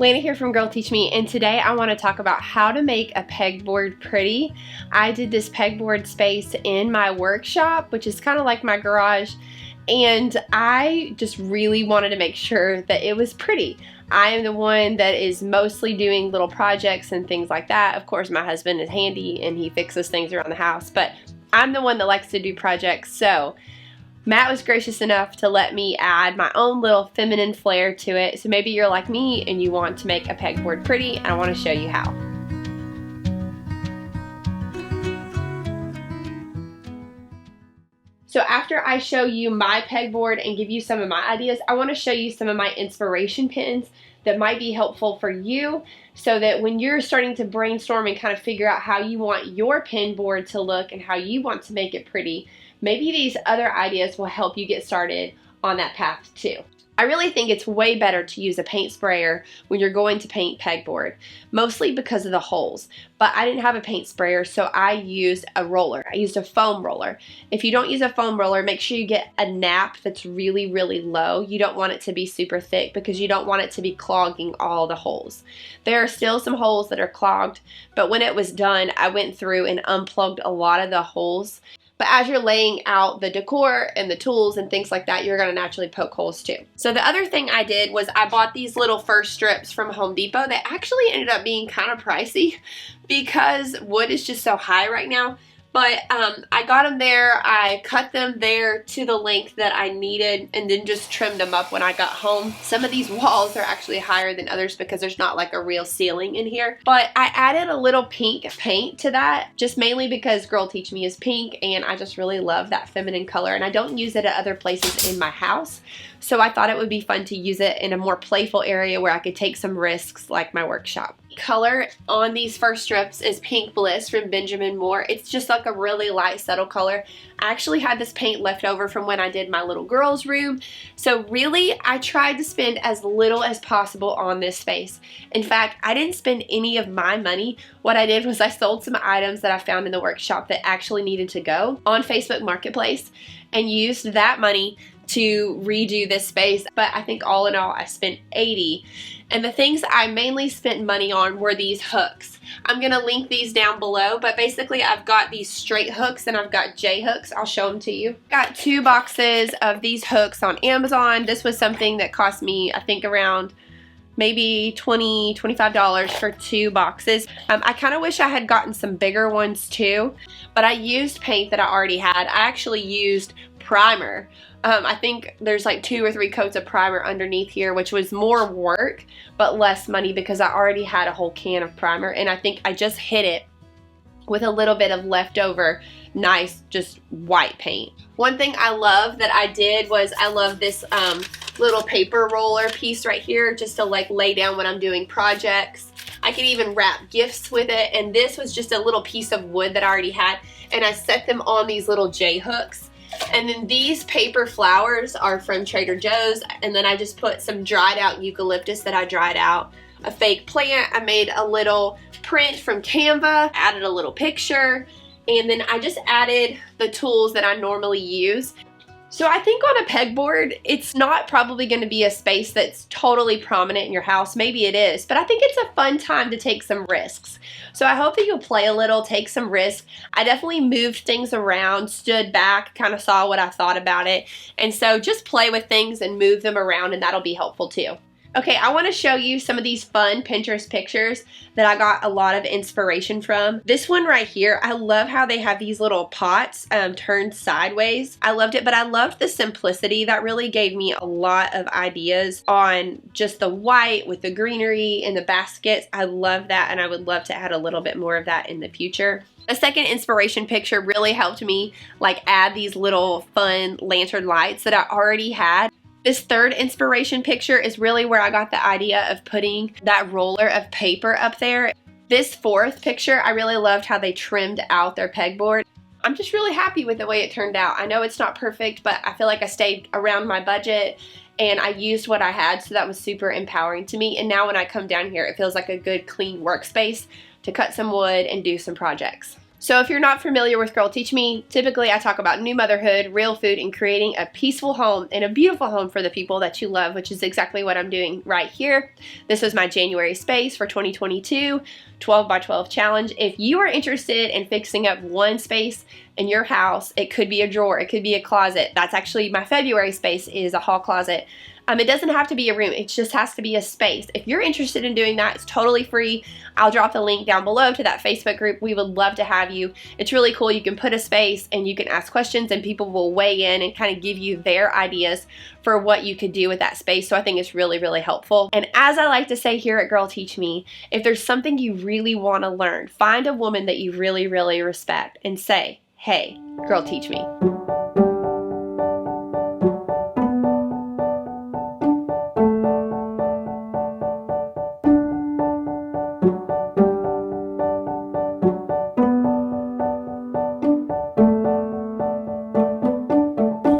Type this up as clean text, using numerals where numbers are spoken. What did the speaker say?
Lana here from Girl Teach Me, and today I want to talk about how to make a pegboard pretty. I did this pegboard space in my workshop, which is kind of like my garage, and I just really wanted to make sure that it was pretty. I am the one that is mostly doing little projects and things like that. Of course, my husband is handy and he fixes things around the house, but I'm the one that likes to do projects, so Matt was gracious enough to let me add my own little feminine flair to it. So maybe you're like me and you want to make a pegboard pretty, and I want to show you how. So after I show you my pegboard and give you some of my ideas, I want to show you some of my inspiration pins that might be helpful for you, so that when you're starting to brainstorm and kind of figure out how you want your pin board to look and how you want to make it pretty, maybe these other ideas will help you get started on that path too. I really think it's way better to use a paint sprayer when you're going to paint pegboard, mostly because of the holes. But I didn't have a paint sprayer, so I used a roller. I used a foam roller. If you don't use a foam roller, make sure you get a nap that's really, really low. You don't want it to be super thick because you don't want it to be clogging all the holes. There are still some holes that are clogged, but when it was done, I went through and unplugged a lot of the holes. But as you're laying out the decor and the tools and things like that, you're going to naturally poke holes too. So the other thing I did was I bought these little first strips from Home Depot. They actually ended up being kind of pricey because wood is just so high right now. But I got them there, I cut them there to the length that I needed, and then just trimmed them up when I got home. Some of these walls are actually higher than others because there's not like a real ceiling in here. But I added a little pink paint to that, just mainly because Girl Teach Me is pink, and I just really love that feminine color, and I don't use it at other places in my house. So I thought it would be fun to use it in a more playful area where I could take some risks, like my workshop. Color on these first strips is Pink Bliss from Benjamin Moore. It's just like a really light, subtle color. I actually had this paint left over from when I did my little girl's room. So really, I tried to spend as little as possible on this space. In fact, I didn't spend any of my money. What I did was I sold some items that I found in the workshop that actually needed to go on Facebook Marketplace and used that money to redo this space. But I think all in all, I spent $80. And the things I mainly spent money on were these hooks. I'm going to link these down below, but basically I've got these straight hooks and I've got J hooks. I'll show them to you. Got 2 boxes of these hooks on Amazon. This was something that cost me, I think, around maybe $20, $25 for 2 boxes. I kind of wish I had gotten some bigger ones too, but I used paint that I already had. I actually used primer. I think there's like 2 or 3 coats of primer underneath here, which was more work but less money because I already had a whole can of primer, and I think I just hit it with a little bit of leftover nice just white paint. One thing I love that I did was I love this little paper roller piece right here just to like lay down when I'm doing projects. I can even wrap gifts with it, and this was just a little piece of wood that I already had, and I set them on these little J hooks. And then these paper flowers are from Trader Joe's, and then I just put some dried out eucalyptus that I dried out, a fake plant. I made a little print from Canva, added a little picture, and then I just added the tools that I normally use. So I think on a pegboard, it's not probably going to be a space that's totally prominent in your house. Maybe it is, but I think it's a fun time to take some risks. So I hope that you'll play a little, take some risks. I definitely moved things around, stood back, kind of saw what I thought about it. And so just play with things and move them around, and that'll be helpful too. Okay, I want to show you some of these fun Pinterest pictures that I got a lot of inspiration from. This one right here, I love how they have these little pots turned sideways. I loved it, but I loved the simplicity. That really gave me a lot of ideas on just the white with the greenery and the baskets. I love that, and I would love to add a little bit more of that in the future. A second inspiration picture really helped me like add these little fun lantern lights that I already had. This third inspiration picture is really where I got the idea of putting that roller of paper up there. This fourth picture, I really loved how they trimmed out their pegboard. I'm just really happy with the way it turned out. I know it's not perfect, but I feel like I stayed around my budget and I used what I had, so that was super empowering to me. And now when I come down here, it feels like a good clean workspace to cut some wood and do some projects. So if you're not familiar with Girl Teach Me, typically I talk about new motherhood, real food, and creating a peaceful home and a beautiful home for the people that you love, which is exactly what I'm doing right here. This is my January space for 2022, 12 by 12 challenge. If you are interested in fixing up one space in your house, it could be a drawer, it could be a closet. That's actually my February space, is a hall closet. It doesn't have to be a room, it just has to be a space. If you're interested in doing that, it's totally free. I'll drop the link down below to that Facebook group. We would love to have you. It's really cool. You can put a space and you can ask questions and people will weigh in and kind of give you their ideas for what you could do with that space. So I think it's really, really helpful. And as I like to say here at Girl Teach Me, if there's something you really want to learn, find a woman that you really, really respect and say, hey, girl, teach me.